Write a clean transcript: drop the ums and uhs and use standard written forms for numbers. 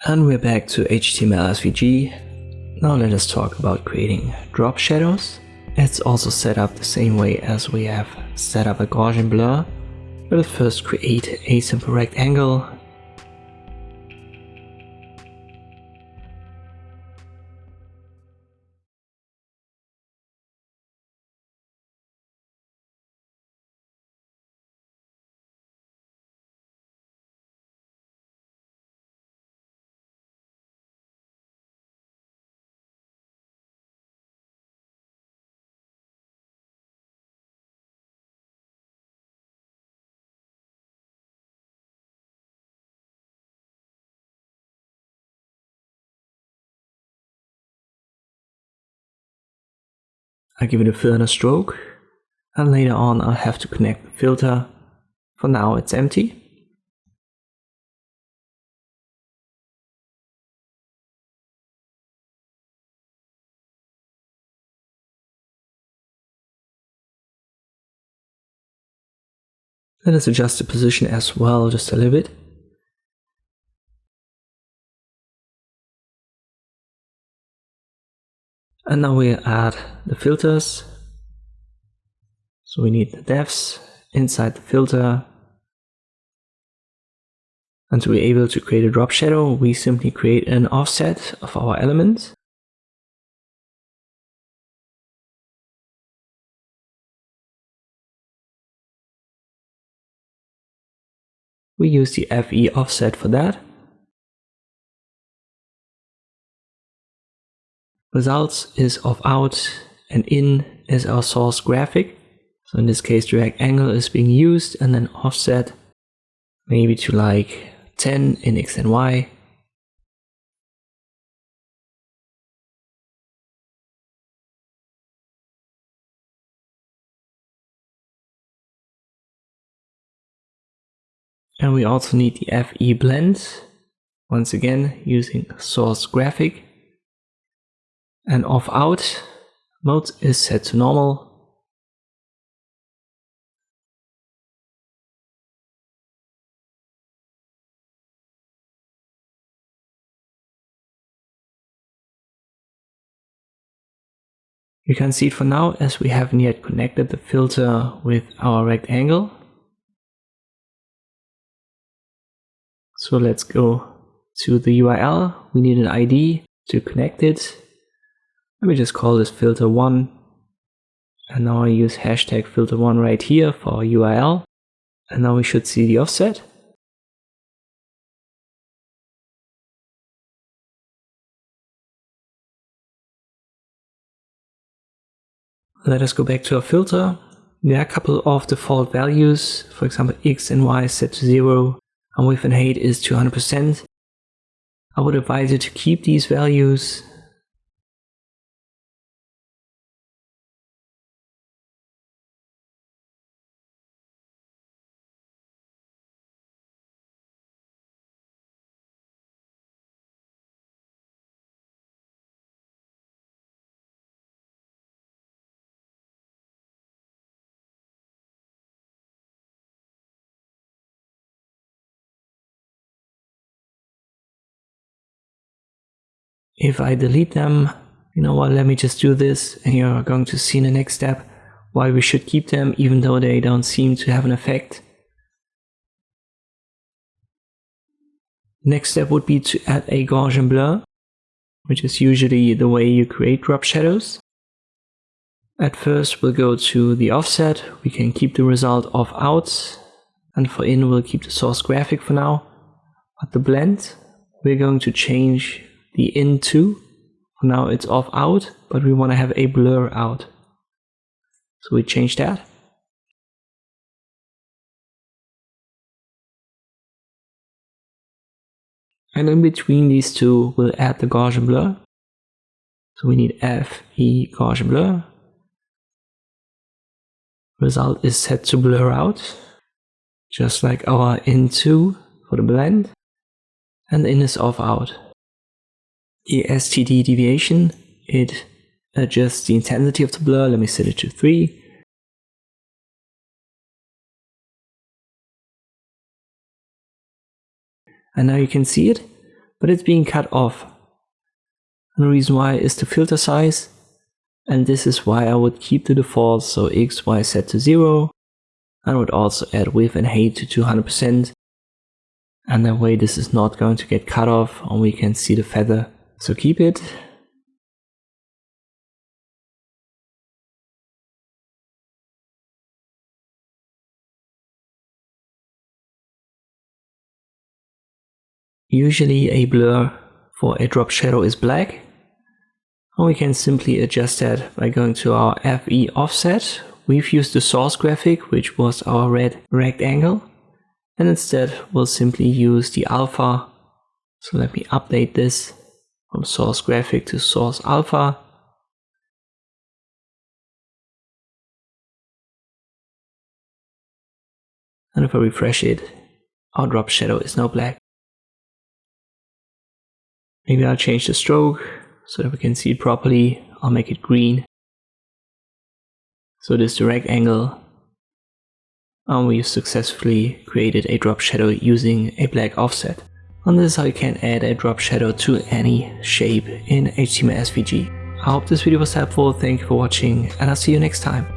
And we're back to HTML SVG. Now let us talk about creating drop shadows. It's also set up the same way as we have set up a Gaussian blur. We'll first create a simple rectangle. I give it a fill and a stroke, and later on I'll have to connect the filter. For now it's empty. Let us adjust the position as well, just a little bit. And now we'll add the filters. So we need the depths inside the filter. And to be able to create a drop shadow, we simply create an offset of our element. We use the FE offset for that. Results is of out and in is our source graphic. So in this case the rectangle is being used and then offset maybe to like 10 in X and Y. And we also need the FE blend, once again using source graphic. And off out mode is set to normal. You can see it for now as we haven't yet connected the filter with our rectangle. So let's go to the URL. We need an ID to connect it. Let me just call this filter1. And now I use hashtag filter1 right here for our URL. And now we should see the offset. Let us go back to our filter. There are a couple of default values. For example, X and Y set to 0 and width and height is 200%. I would advise you to keep these values. If I delete them, you know what, let me just do this and you're going to see in the next step why we should keep them even though they don't seem to have an effect. Next step would be to add a Gaussian blur, which is usually the way you create drop shadows. At first we'll go to the offset, we can keep the result of out, and for in we'll keep the source graphic for now. But the blend, we're going to change the in to. For now it's off out, but we want to have a blur out. So we change that. And in between these two, we'll add the Gaussian blur. So we need FE Gaussian blur. Result is set to blur out, just like our in2 for the blend. And the in is off out. The STD deviation, it adjusts the intensity of the blur. Let me set it to 3. And now you can see it. but it's being cut off. And the reason why is the filter size, and this is why I would keep the default, so X, Y set to 0. I would also add width and height to 200%, and that way this is not going to get cut off and we can see the feather, so keep it. Usually a blur for a drop shadow is black, and we can simply adjust that by going to our FE offset. We've used the source graphic, which was our red rectangle, and instead we'll simply use the alpha. So let me update this from source graphic to source alpha. And if I refresh it, our drop shadow is now black. Maybe I'll change the stroke so that we can see it properly. I'll make it green. So this is the rectangle. And we've successfully created a drop shadow using a black offset. And this is how you can add a drop shadow to any shape in HTML SVG. I hope this video was helpful. Thank you for watching, and I'll see you next time.